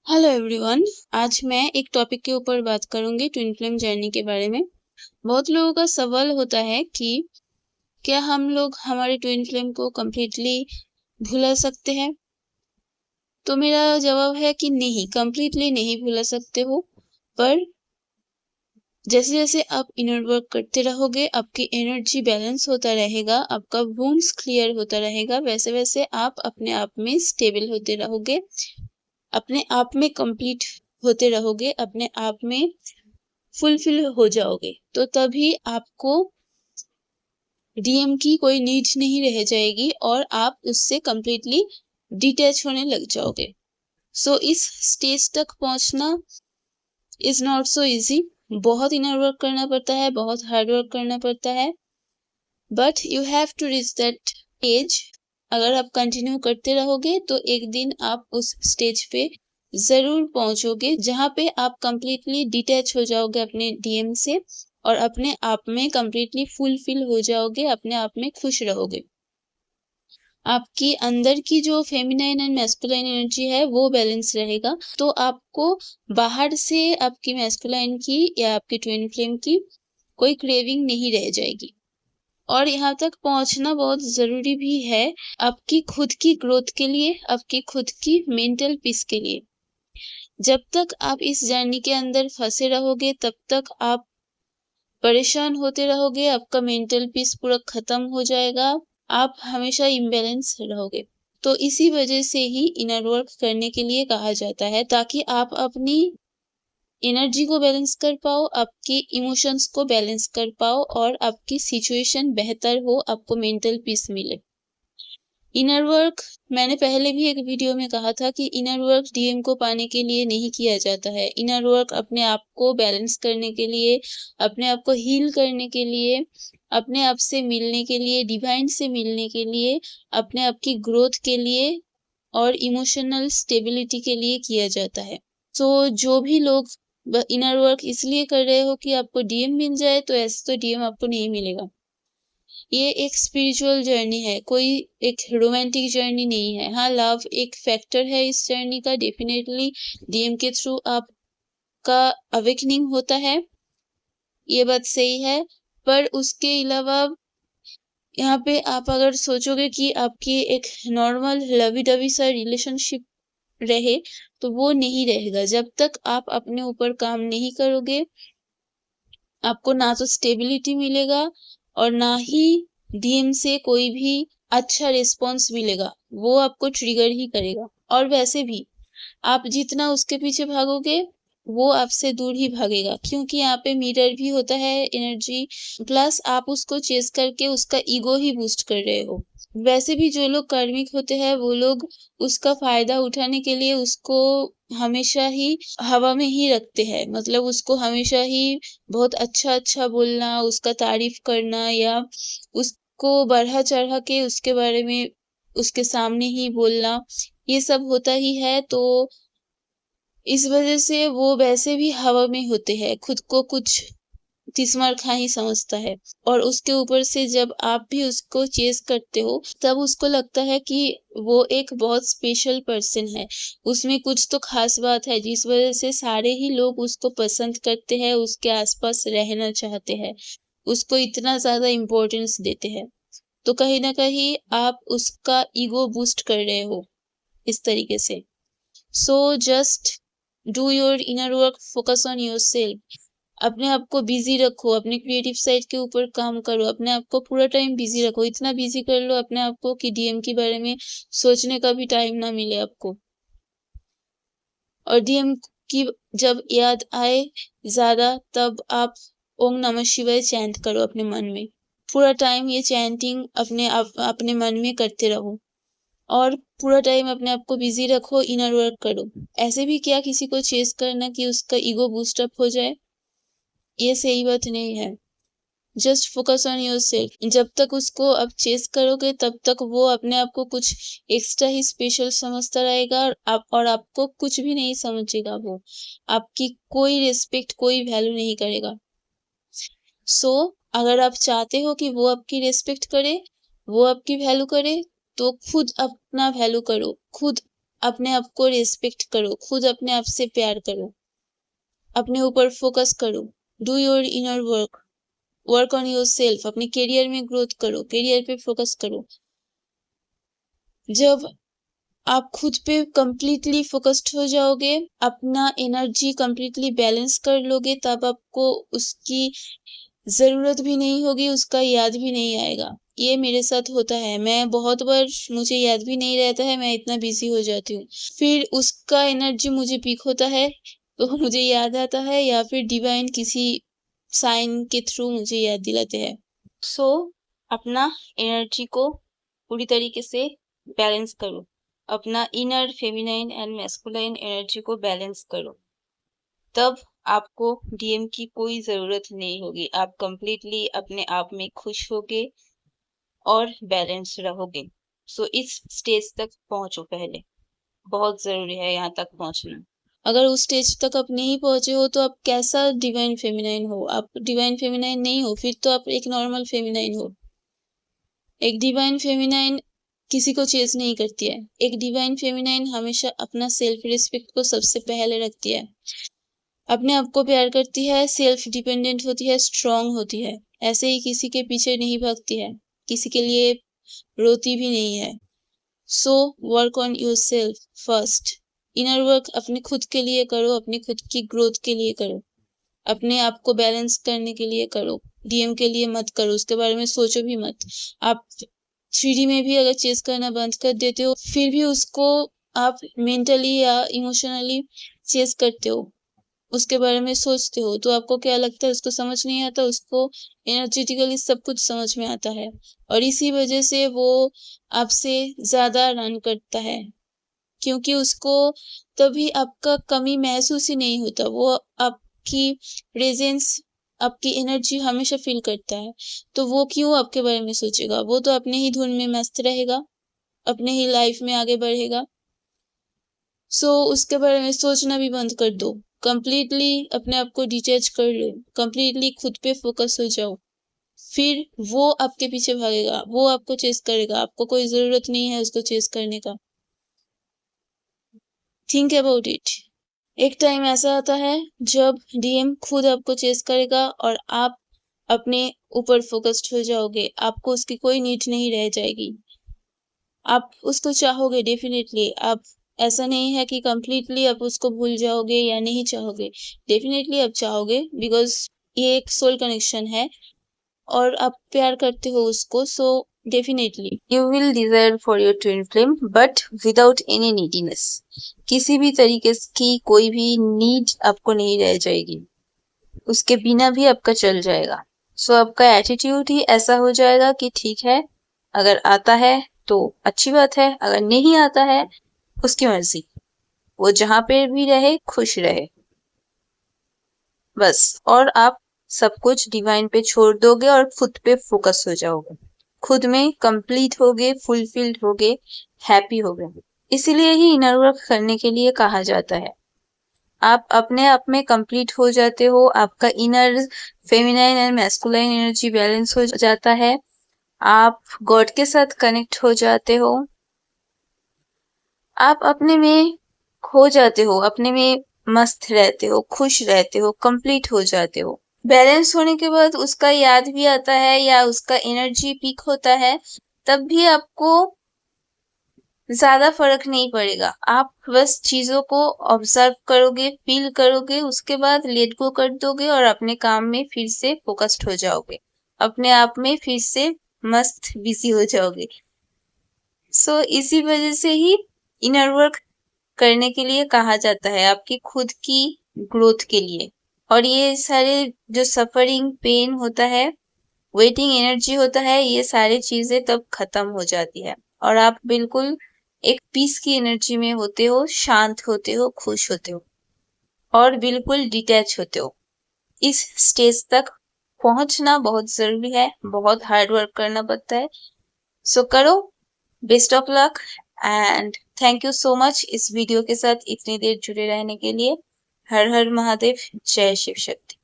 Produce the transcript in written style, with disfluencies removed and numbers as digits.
Hello everyone. आज मैं एक टॉपिक के ऊपर बात करूंगी, ट्विन फ्लेम जर्नी के बारे में। बहुत लोगों का सवाल होता है कि क्या हम लोग हमारे ट्विन फ्लेम को कम्प्लीटली भुला सकते हैं। तो मेरा जवाब है कि नहीं, कम्प्लीटली नहीं भुला सकते हो। पर जैसे जैसे आप इनर वर्क करते रहोगे, आपकी एनर्जी बैलेंस होता रहेगा, आपका वुंड्स क्लियर होता रहेगा, वैसे वैसे आप अपने आप में स्टेबल होते रहोगे, अपने आप में कंप्लीट होते रहोगे, अपने आप में फुलफिल हो जाओगे। तो तभी आपको डीएम की कोई नीड नहीं रह जाएगी और आप उससे कंप्लीटली डिटैच होने लग जाओगे। सो इस स्टेज तक पहुंचना इज नॉट सो इजी। बहुत इनर वर्क करना पड़ता है, बहुत हार्ड वर्क करना पड़ता है, but you have to reach that edge. अगर आप कंटिन्यू करते रहोगे तो एक दिन आप उस स्टेज पे जरूर पहुंचोगे जहां पे आप कंप्लीटली डिटैच हो जाओगे अपने डीएम से और अपने आप में कंप्लीटली फुलफिल हो जाओगे, अपने आप में खुश रहोगे। आपकी अंदर की जो फेमिनाइन एंड मैस्कुलाइन एनर्जी है वो बैलेंस रहेगा, तो आपको बाहर से आपकी मैस्कुलाइन की या आपकी ट्विन फ्लेम की कोई क्रेविंग नहीं रह जाएगी। और यहाँ तक पहुंचना बहुत जरूरी भी है आपकी खुद की ग्रोथ के लिए, आपकी खुद की मेंटल पीस के लिए। जब तक आप इस जर्नी के अंदर फंसे रहोगे तब तक आप परेशान होते रहोगे, आपका मेंटल पीस पूरा खत्म हो जाएगा, आप हमेशा इम्बैलेंस रहोगे। तो इसी वजह से ही इनर वर्क करने के लिए कहा जाता है, ताकि आप अपनी एनर्जी को बैलेंस कर पाओ, आपके इमोशंस को बैलेंस कर पाओ और आपकी सिचुएशन बेहतर हो, आपको मेंटल पीस मिले। इनर वर्क, मैंने पहले भी एक वीडियो में कहा था कि इनर वर्क डीएम को पाने के लिए नहीं किया जाता है। इनर वर्क अपने आप को बैलेंस करने के लिए, अपने आप को हील करने के लिए, अपने आप से मिलने के लिए, डिवाइन से मिलने के लिए, अपने आप की ग्रोथ के लिए और इमोशनल स्टेबिलिटी के लिए किया जाता है। तो जो भी लोग इनर वर्क इसलिए कर रहे हो कि आपको डीएम मिल जाए, तो ऐसे तो डीएम आपको नहीं मिलेगा। ये एक स्पिरिचुअल जर्नी है, कोई एक रोमांटिक जर्नी नहीं है। हाँ, लव एक फैक्टर है इस जर्नी का, डेफिनेटली डीएम के थ्रू आपका अवेकनिंग होता है, ये बात सही है। पर उसके अलावा यहाँ पे आप अगर सोचोगे कि आपकी एक नॉर्मल लवी डवी सा रिलेशनशिप रहे, तो वो नहीं रहेगा। जब तक आप अपने ऊपर काम नहीं करोगे, आपको ना तो स्टेबिलिटी मिलेगा और ना ही डीएम से कोई भी अच्छा रिस्पॉन्स मिलेगा। वो आपको ट्रिगर ही करेगा। और वैसे भी आप जितना उसके पीछे भागोगे, वो आपसे दूर ही भागेगा, क्योंकि यहाँ पे मिरर भी होता है एनर्जी, प्लस आप उसको चेस करके उसका ईगो ही बूस्ट कर रहे हो। वैसे भी जो लोग कार्मिक होते हैं वो लोग उसका फायदा उठाने के लिए उसको हमेशा ही हवा में ही रखते हैं, मतलब उसको हमेशा ही बहुत अच्छा अच्छा बोलना, उसका तारीफ करना या उसको बढ़ा चढ़ा के उसके बारे में उसके सामने ही बोलना, ये सब होता ही है। तो इस वजह से वो वैसे भी हवा में होते हैं, खुद को कुछ तिस्मार खां ही समझता है। और उसके ऊपर से जब आप भी उसको चेस करते हो, तब उसको लगता है कि वो एक बहुत स्पेशल पर्सन है, उसमें कुछ तो खास बात है, जिस वजह से सारे ही लोग उसको पसंद करते हैं, उसके आसपास रहना चाहते हैं, उसको इतना ज्यादा इम्पोर्टेंस देते हैं। तो कहीं ना कहीं आप उसका ईगो बूस्ट कर रहे हो इस तरीके से। So just do your inner work, focus on your self. अपने आप को बिजी रखो, अपने क्रिएटिव साइड के ऊपर काम करो, अपने आप को पूरा टाइम बिजी रखो, इतना बिजी कर लो अपने आप को कि डीएम के बारे में सोचने का भी टाइम ना मिले आपको। और डीएम की जब याद आए ज्यादा, तब आप ओम नमः शिवाय चैंट करो अपने मन में, पूरा टाइम ये चैंटिंग अपने मन में करते रहो और पूरा टाइम अपने आप को बिजी रखो, इनर वर्क करो। ऐसे भी क्या किसी को चेस करना कि उसका ईगो बूस्ट अप हो जाए, ये सही बात नहीं है। Just focus on your self. जब तक उसको आप चेस करोगे तब तक वो अपने आप को कुछ एक्स्ट्रा ही स्पेशल समझता रहेगा और आपको कुछ भी नहीं समझेगा। वो आपकी कोई रिस्पेक्ट, कोई वैल्यू नहीं करेगा। सो अगर आप चाहते हो कि वो आपकी रिस्पेक्ट करे, वो आपकी वैल्यू करे, तो खुद अपना वैल्यू करो, खुद अपने आप को रिस्पेक्ट करो, खुद अपने आप से प्यार करो, अपने ऊपर फोकस करो, do your inner work, work on your self, अपने करियर में ग्रोथ करो, करियर पे फोकस करो। जब आप खुद पे कंप्लीटली फोकस्ड हो जाओगे, अपना एनर्जी कंप्लीटली बैलेंस कर लोगे, तब आपको उसकी ज़रूरत भी नहीं होगी, उसका याद भी नहीं आएगा। ये मेरे साथ होता है, मैं बहुत बार मुझे याद भी नहीं रहता है, मैं इतना बिज़ी हो जाती हूँ। फिर उसका एनर्जी मुझे पीक होता है, तो मुझे याद आता है या फिर डिवाइन किसी साइन के थ्रू मुझे याद दिलाते हैं। सो अपना एनर्जी को पूरी तरीके से बैलेंस करो। अपना inner feminine and masculine energy को बैलेंस करो। तब आपको डीएम की कोई ज़रूरत नहीं होगी। आप कंप्लीटली अपने आप में खुश होगे और बैलेंस रहोगे। सो इस स्टेज तक पहुंचो पहले। बहुत ज़रूरी है यहाँ तक पहुंचना। अगर उस स्टेज तक आप नहीं पहुंचे हो तो आप कैसा डिवाइन फेमिनाइन हो? आप डिवाइन फेमिनाइन नहीं हो, फिर तो आप एक नॉर्मल फेमिनाइन हो। एक डिवाइन फेमिनाइन किसी को चेस नहीं करती है। एक डिवाइन फेमिनाइन हमेशा अपना सेल्फ रिस्पेक्ट को सबसे पहले रखती है, अपने आप को प्यार करती है, सेल्फ डिपेंडेंट होती है, स्ट्रांग होती है। ऐसे ही किसी के पीछे नहीं भागती है, किसी के लिए रोती भी नहीं है। So work on your self first. Inner work अपने खुद के लिए करो, अपनी खुद की ग्रोथ के लिए करो, अपने आप को बैलेंस करने के लिए करो। डीएम के लिए मत करो, उसके बारे में सोचो भी मत। आप 3D में भी अगर चेस करना बंद कर देते हो, फिर भी उसको आप मेंटली या इमोशनली चेस करते हो, उसके बारे में सोचते हो, तो आपको क्या लगता है? उसको समझ नहीं आता, उसको एनर्जेटिकली सब कुछ समझ में आता है और इसी वजह से वो आपसे ज़्यादा रन करता है, क्योंकि उसको तभी आपका कमी महसूस ही नहीं होता। वो आपकी प्रेजेंस, आपकी एनर्जी हमेशा फील करता है, तो वो क्यों आपके बारे में सोचेगा? वो तो अपने ही धुन में मस्त रहेगा, अपने ही लाइफ में आगे बढ़ेगा। सो उसके बारे में सोचना भी बंद कर दो। कंप्लीटली अपने आप को डिटैच कर लो, कंप्लीटली खुद पे फोकस हो जाओ। फिर वो आपके पीछे भागेगा, वो आपको चेस करेगा, आपको कोई ज़रूरत नहीं है उसको चेस करने का। Think about it. एक टाइम ऐसा आता है जब डीएम खुद आपको चेस करेगा और आप अपने ऊपर फोकस्ड हो जाओगे, आपको उसकी कोई नीड नहीं रह जाएगी। आप उसको चाहोगे डेफिनेटली। आप ऐसा नहीं है कि कंप्लीटली आप उसको भूल जाओगे या नहीं चाहोगे। डेफिनेटली आप चाहोगे, बिकॉज़ ये एक सोल कनेक्शन है और आप प्यार करते हो उसको, so definitely you will desire for your twin flame but without any neediness. किसी भी तरीके की कोई भी नीड आपको नहीं रह जाएगी। उसके बिना भी आपका चल जाएगा। सो आपका एटीट्यूड ही ऐसा हो जाएगा कि ठीक है, अगर आता है तो अच्छी बात है, अगर नहीं आता है उसकी मर्जी, वो जहाँ पे भी रहे खुश रहे बस। और आप सब कुछ डिवाइन पे छोड़ दोगे और खुद पे फोकस हो जाओगे, खुद में कंप्लीट होगे, फुलफिल्ड होगे, हैप्पी होगे। इसीलिए ही इनर वर्क करने के लिए कहा जाता है। आप अपने आप में कंप्लीट हो जाते हो, आपका inner feminine and masculine energy balance हो जाता है, आप गॉड के साथ कनेक्ट हो जाते हो, आप अपने में खो जाते हो, अपने में मस्त रहते हो, खुश रहते हो, कंप्लीट हो जाते हो। बैलेंस होने के बाद उसका याद भी आता है या उसका एनर्जी पीक होता है, तब भी आपको ज़्यादा फर्क नहीं पड़ेगा। आप बस चीज़ों को ऑब्जर्व करोगे, फील करोगे, उसके बाद लेट गो कर दोगे और अपने काम में फिर से फोकस्ड हो जाओगे। अपने आप में फिर से मस्त बिजी हो जाओगे। सो इसी वजह से ही इनर वर्क करने के लिए कहा जाता है, आपकी खुद की ग्रोथ के लिए। और ये सारे जो सफरिंग, पेन होता है, वेटिंग एनर्जी होता है, ये सारी चीज़ें तब खत्म हो जाती है और आप बिल्कुल एक पीस की एनर्जी में होते हो, शांत होते हो, खुश होते हो और बिल्कुल डिटैच होते हो। इस स्टेज तक पहुंचना बहुत ज़रूरी है, बहुत हार्ड वर्क करना पड़ता है। सो करो, best of luck and thank you so much इस वीडियो के साथ इतनी देर जुड़े रहने के लिए। हर हर महादेव, जय शिव शक्ति।